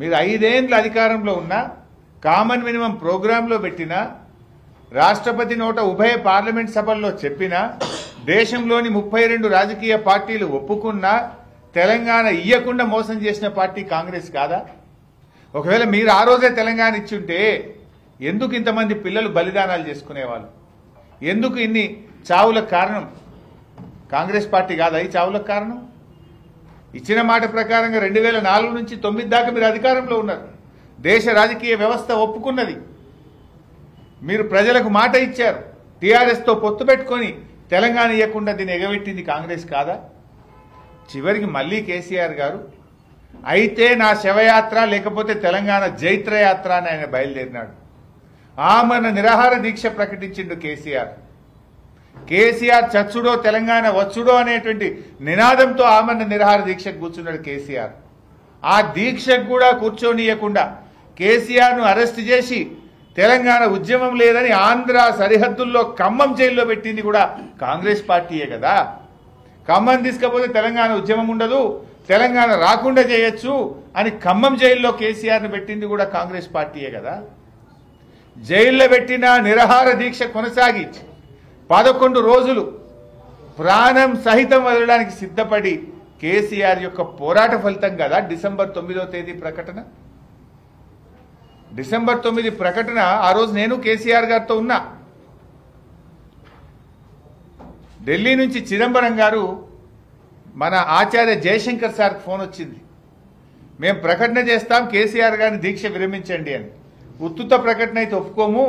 మీరు 5 ఏళ్ల అధికారంలో ఉన్న కామన్ మినిమం ప్రోగ్రాంలో పెట్టినా రాష్ట్రపతి నోట ఉభయ పార్లమెంట్ సభల్లో చెప్పినా దేశంలోని 32 రాజకీయ పార్టీలు ఒప్పుకున్నా తెలంగాణ ఇయ్యకుండా మోసం చేసిన పార్టీ కాంగ్రెస్ కాదా? ఒకవేళ మీరు ఆ రోజే తెలంగాణ ఇచ్చుంటే ఎందుకు ఇంతమంది పిల్లలు బలిదానాలు చేసుకునేవాళ్ళు? ఎందుకు ఇన్ని చావులకు కారణం కాంగ్రెస్ పార్టీ కాదా? ఈ చావులకు కారణం ఇచ్చిన మాట ప్రకారంగా 2004 నుంచి 9 దాకా మీరు అధికారంలో ఉన్నారు. దేశ రాజకీయ వ్యవస్థ ఒప్పుకున్నది. మీరు ప్రజలకు మాట ఇచ్చారు. టీఆర్ఎస్తో పొత్తు పెట్టుకొని తెలంగాణ ఇవ్వకుండా దీన్ని ఎగబెట్టింది కాంగ్రెస్ కాదా? చివరికి మళ్ళీ కేసీఆర్ గారు అయితే నా శవయాత్ర లేకపోతే తెలంగాణ జైత్రయాత్ర అని ఆయన బయలుదేరినాడు. ఆమరణ నిరాహార దీక్ష ప్రకటించిండు కేసీఆర్ చచ్చుడో తెలంగాణ వచ్చుడో అనేటువంటి నినాదంతో ఆమరణ నిరాహార దీక్షకు కూర్చున్నాడు కేసీఆర్. ఆ దీక్షకు కూడా కూర్చోనీయకుండా కేసీఆర్ను అరెస్ట్ చేసి తెలంగాణ ఉద్యమం లేదని ఆంధ్ర సరిహద్దుల్లో ఖమ్మం జైల్లో పెట్టింది కూడా కాంగ్రెస్ పార్టీయే కదా. ఖమ్మం తీసుకపోతే తెలంగాణ ఉద్యమం ఉండదు, తెలంగాణ రాకుండా చేయొచ్చు అని ఖమ్మం జైల్లో కేసీఆర్ను పెట్టింది కూడా కాంగ్రెస్ పార్టీయే కదా. జైల్లో పెట్టిన నిరాహార దీక్ష కొనసాగి 11 రోజులు ప్రాణం సహితం వదలడానికి సిద్ధపడి కేసీఆర్ యొక్క పోరాట ఫలితం కదా డిసెంబర్ 9వ తేదీ ప్రకటన. డిసెంబర్ 9 ప్రకటన ఆ రోజు నేను కేసీఆర్ గారితో ఉన్నా. ఢిల్లీ నుంచి చిదంబరం గారు మన ఆచార్య జయశంకర్ సార్కి ఫోన్ వచ్చింది. మేము ప్రకటన చేస్తాం, కేసీఆర్ గారిని దీక్ష విరమించండి అని. ఉత్తుత ప్రకటన అయితే ఒప్పుకోము,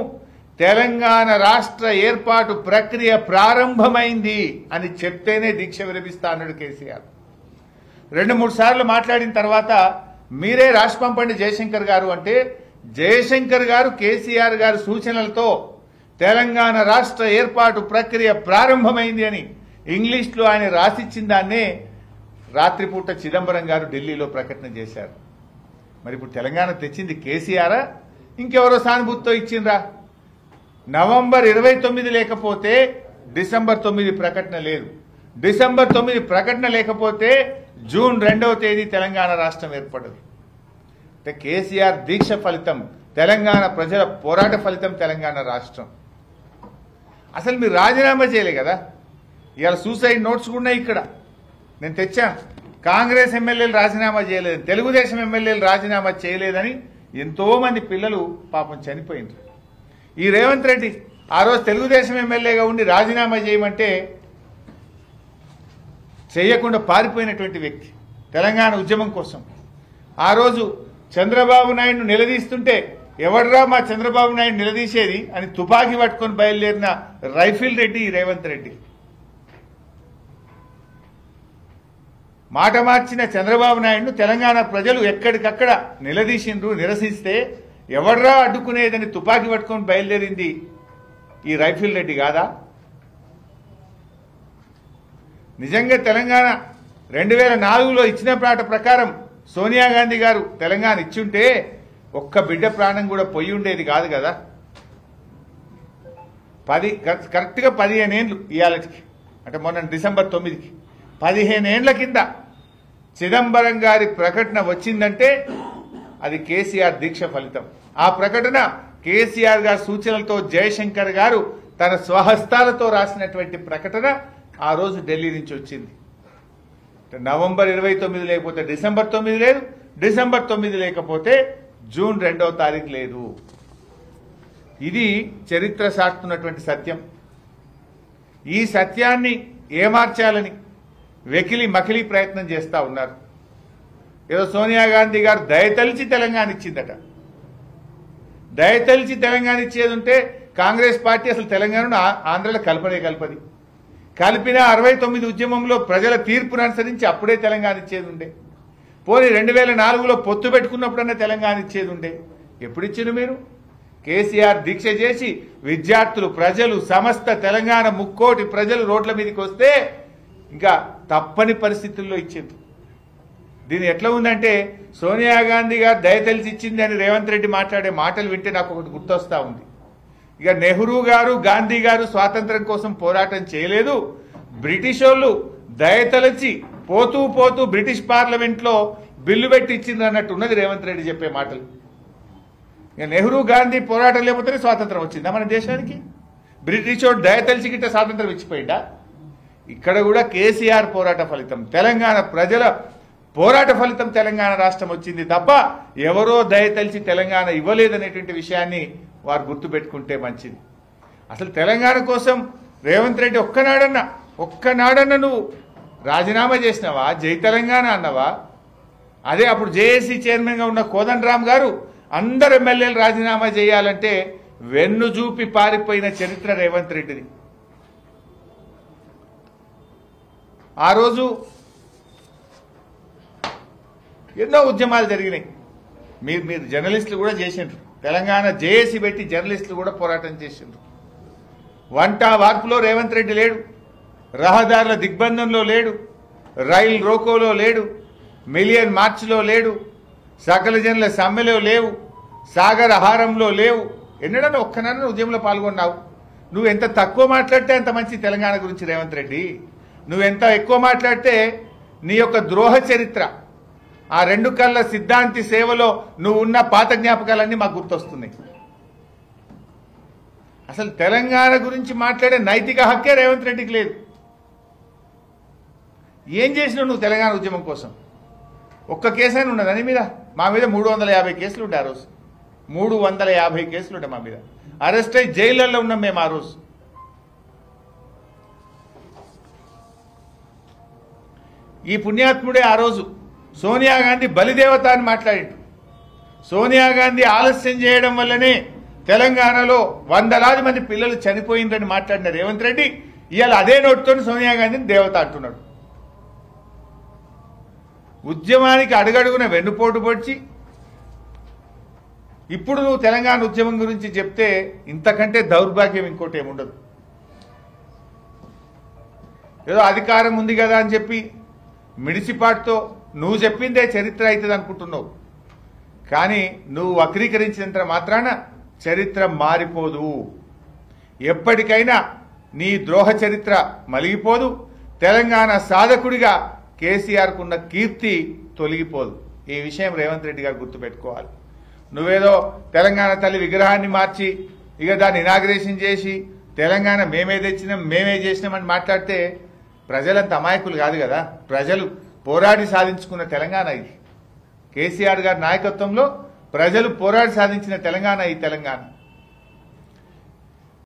తెలంగాణ రాష్ట్ర ఏర్పాటు ప్రక్రియ ప్రారంభమైంది అని చెప్తేనే దీక్ష విరమిస్తా అన్నాడు కేసీఆర్. 2-3 సార్లు మాట్లాడిన తర్వాత మీరే రాసి పంపండి జయశంకర్ గారు అంటే జయశంకర్ గారు కేసీఆర్ గారి సూచనలతో తెలంగాణ రాష్ట్ర ఏర్పాటు ప్రక్రియ ప్రారంభమైంది అని ఇంగ్లీష్లో ఆయన రాసిచ్చిన దాన్నే రాత్రిపూట చిదంబరం గారు ఢిల్లీలో ప్రకటన చేశారు. మరి ఇప్పుడు తెలంగాణ తెచ్చింది కేసీఆరా ఇంకెవరో సానుభూతితో ఇచ్చిండ్రా? నవంబర్ 29 లేకపోతే డిసెంబర్ 9 ప్రకటన లేదు. డిసెంబర్ 9 ప్రకటన లేకపోతే జూన్ 2వ తేదీ తెలంగాణ రాష్ట్రం ఏర్పడదు. అంటే కేసీఆర్ దీక్ష ఫలితం, తెలంగాణ ప్రజల పోరాట ఫలితం తెలంగాణ రాష్ట్రం. అసలు మీరు రాజీనామా చేయలే కదా. ఇవాళ సూసైడ్ నోట్స్ కూడా ఇక్కడ నేను తెచ్చాను. కాంగ్రెస్ ఎమ్మెల్యేలు రాజీనామా చేయలేదు, తెలుగుదేశం ఎమ్మెల్యేలు రాజీనామా చేయలేదని ఎంతో మంది పిల్లలు పాపం చనిపోయింది. ఈ రేవంత్ రెడ్డి ఆ రోజు తెలుగుదేశం ఎమ్మెల్యేగా ఉండి రాజీనామా చేయమంటే చేయకుండా పారిపోయినటువంటి వ్యక్తి తెలంగాణ ఉద్యమం కోసం. ఆ రోజు చంద్రబాబు నాయుడును నిలదీస్తుంటే ఎవడ్రా మా చంద్రబాబు నాయుడు నిలదీసేది అని తుపాకీ పట్టుకొని బయలుదేరిన రైఫిల్ రెడ్డి రేవంత్ రెడ్డి. మాట మార్చిన చంద్రబాబు నాయుడును తెలంగాణ ప్రజలు ఎక్కడికక్కడ నిలదీసిండ్రు. నిరసిస్తే ఎవడ్రా అడ్డుకునేదని తుపాకీ పట్టుకొని బయలుదేరింది ఈ రైఫిల్ రెడ్డి కాదా? నిజంగా తెలంగాణ 2004లో ఇచ్చిన మాట ప్రకారం సోనియా గాంధీ గారు తెలంగాణ ఇచ్చుంటే ఒక్క బిడ్డ ప్రాణం కూడా పోయి ఉండేది కాదు కదా. కరెక్ట్గా 15 ఏళ్ళు ఇవాళకి, అంటే మొన్న డిసెంబర్ 9కి 15 ఏళ్ల కింద చిదంబరం గారి ప్రకటన వచ్చిందంటే అది కేసీఆర్ దీక్ష ఫలితం. ఆ ప్రకటన కేసీఆర్ గారి సూచనలతో జయశంకర్ గారు తన స్వహస్తాలతో రాసినటువంటి ప్రకటన ఆ రోజు ఢిల్లీ నుంచి వచ్చింది. నవంబర్ 29 లేకపోతే డిసెంబర్ 9 లేదు, డిసెంబర్ 9 లేకపోతే జూన్ 2వ తారీఖు లేదు. ఇది చరిత్ర సాటుతున్నటువంటి సత్యం. ఈ సత్యాన్ని ఏమార్చాలని వెకిలి మకిలి ప్రయత్నం చేస్తా ఉన్నారు. ఏదో సోనియా గాంధీ గారు దయతలిచి తెలంగాణ ఇచ్చిందట. దయతలిచి తెలంగాణ ఇచ్చేది ఉంటే కాంగ్రెస్ పార్టీ అసలు తెలంగాణను ఆంధ్రలో కలపది. కలిపిన 69 ఉద్యమంలో ప్రజల తీర్పును అనుసరించి అప్పుడే తెలంగాణ ఇచ్చేది ఉండే. పోనీ 2004లో పొత్తు పెట్టుకున్నప్పుడన్నా తెలంగాణ ఇచ్చేది ఉండే. ఎప్పుడు ఇచ్చిండు మీరు? కేసీఆర్ దీక్ష చేసి విద్యార్థులు, ప్రజలు, సమస్త తెలంగాణ 3 కోటి ప్రజలు రోడ్ల మీదకి వస్తే ఇంకా తప్పని పరిస్థితుల్లో ఇచ్చింది. దీని ఎట్లా ఉందంటే సోనియా గాంధీ గారు దయతలిచి ఇచ్చింది అని రేవంత్ రెడ్డి మాట్లాడే మాటలు వింటే నాకు ఒకటి గుర్తొస్తా ఉంది. ఇక నెహ్రూ గారు, గాంధీ గారు స్వాతంత్రం కోసం పోరాటం చేయలేదు. బ్రిటిష్ వాళ్ళు దయతలచి పోతూ పోతూ బ్రిటిష్ పార్లమెంట్లో బిల్లు పెట్టి ఇచ్చింది అన్నట్టు ఉన్నది రేవంత్ రెడ్డి చెప్పే మాటలు. ఇక నెహ్రూ గాంధీ పోరాటం లేకపోతేనే స్వాతంత్రం వచ్చిందా మన దేశానికి? బ్రిటిష్ వాడు దయ తెలిసి గిట్ట స్వాతంత్రం ఇచ్చిపోయిందా? ఇక్కడ కూడా కేసీఆర్ పోరాట ఫలితం, తెలంగాణ ప్రజల పోరాట ఫలితం తెలంగాణ రాష్ట్రం వచ్చింది తప్ప ఎవరో దయ తెలిసి తెలంగాణ ఇవ్వలేదనేటువంటి విషయాన్ని వారు గుర్తుపెట్టుకుంటే మంచిది. అసలు తెలంగాణ కోసం రేవంత్ రెడ్డి ఒక్కనాడన్నా నువ్వు రాజీనామా చేసినావా? జై తెలంగాణ అన్నవా? అదే అప్పుడు జేఏసీ చైర్మన్గా ఉన్న కోదండరామ్ గారు అందరు ఎమ్మెల్యేలు రాజీనామా చేయాలంటే వెన్ను చూపి పారిపోయిన చరిత్ర రేవంత్ రెడ్డిది. ఆ రోజు ఎన్నో ఉద్యమాలు జరిగినాయి. మీరు జర్నలిస్టులు కూడా చేసిండ్రు. తెలంగాణ జేఏసీ పెట్టి జర్నలిస్టులు కూడా పోరాటం చేసిండ్రు. వంట వార్పులో రేవంత్ రెడ్డి లేడు, రహదారుల దిగ్బంధంలో లేడు, రైలు రోకోలో లేడు, మిలియన్ మార్చ్లో లేడు, సకల జనుల సమ్మెలో లేవు, సాగర హారంలో లేవు. ఎన్నడన్నా ఒక్కనన్నా ఉద్యమంలో పాల్గొన్నావు? నువ్వు ఎంత తక్కువ మాట్లాడితే అంత మంచి తెలంగాణ గురించి రేవంత్ రెడ్డి. నువ్వెంత ఎక్కువ మాట్లాడితే నీ యొక్క ద్రోహ చరిత్ర, ఆ రెండు కళ్ళ సిద్ధాంతి సేవలో నువ్వు ఉన్న పాత జ్ఞాపకాలన్నీ మాకు గుర్తొస్తున్నాయి. అసలు తెలంగాణ గురించి మాట్లాడే నైతిక హక్కే రేవంత్ రెడ్డికి లేదు. ఏం చేసినావు నువ్వు తెలంగాణ ఉద్యమం కోసం? ఒక్క కేసైనా ఉన్నది అని మీద? మా మీద 350 కేసులు ఉండే ఆ రోజు. 350 కేసులు ఉండే మా మీద. అరెస్ట్ అయ్యి జైళ్ళల్లో ఉన్నాం మేము ఆ రోజు. ఈ పుణ్యాత్ముడే ఆ రోజు సోనియా గాంధీ బలిదేవత అని మాట్లాడిండు. సోనియా గాంధీ ఆలస్యం చేయడం వల్లనే తెలంగాణలో వందలాది మంది పిల్లలు చనిపోయిందని మాట్లాడిన రేవంత్ రెడ్డి ఇవాళ అదే నోటితో సోనియా గాంధీని దేవత అంటున్నాడు. ఉద్యమానికి అడుగడుగున వెన్నుపోటు పొడిచి ఇప్పుడు నువ్వు తెలంగాణ ఉద్యమం గురించి చెప్తే ఇంతకంటే దౌర్భాగ్యం ఇంకోటి ఏముండదు. ఏదో అధికారం ఉంది కదా అని చెప్పి మిడిసిపాటుతో నువ్వు చెప్పిందే చరిత్ర అవుతుంది అనుకుంటున్నావు. కానీ నువ్వు వక్రీకరించినంత మాత్రాన చరిత్ర మారిపోదు. ఎప్పటికైనా నీ ద్రోహ చరిత్ర మలిగిపోదు. తెలంగాణ సాధకుడిగా కేసీఆర్కు ఉన్న కీర్తి తొలగిపోదు. ఈ విషయం రేవంత్ రెడ్డి గారు గుర్తుపెట్టుకోవాలి. నువ్వేదో తెలంగాణ తల్లి విగ్రహాన్ని మార్చి ఇక దాన్ని ఇనాగ్రేషన్ చేసి తెలంగాణ మేమే తెచ్చినాం మేమే చేసినామని మాట్లాడితే ప్రజలంత అమాయకులు కాదు కదా. ప్రజలు పోరాడి సాధించుకున్న తెలంగాణ ఇది. కేసీఆర్ గారి నాయకత్వంలో ప్రజలు పోరాడి సాధించిన తెలంగాణ ఈ తెలంగాణ.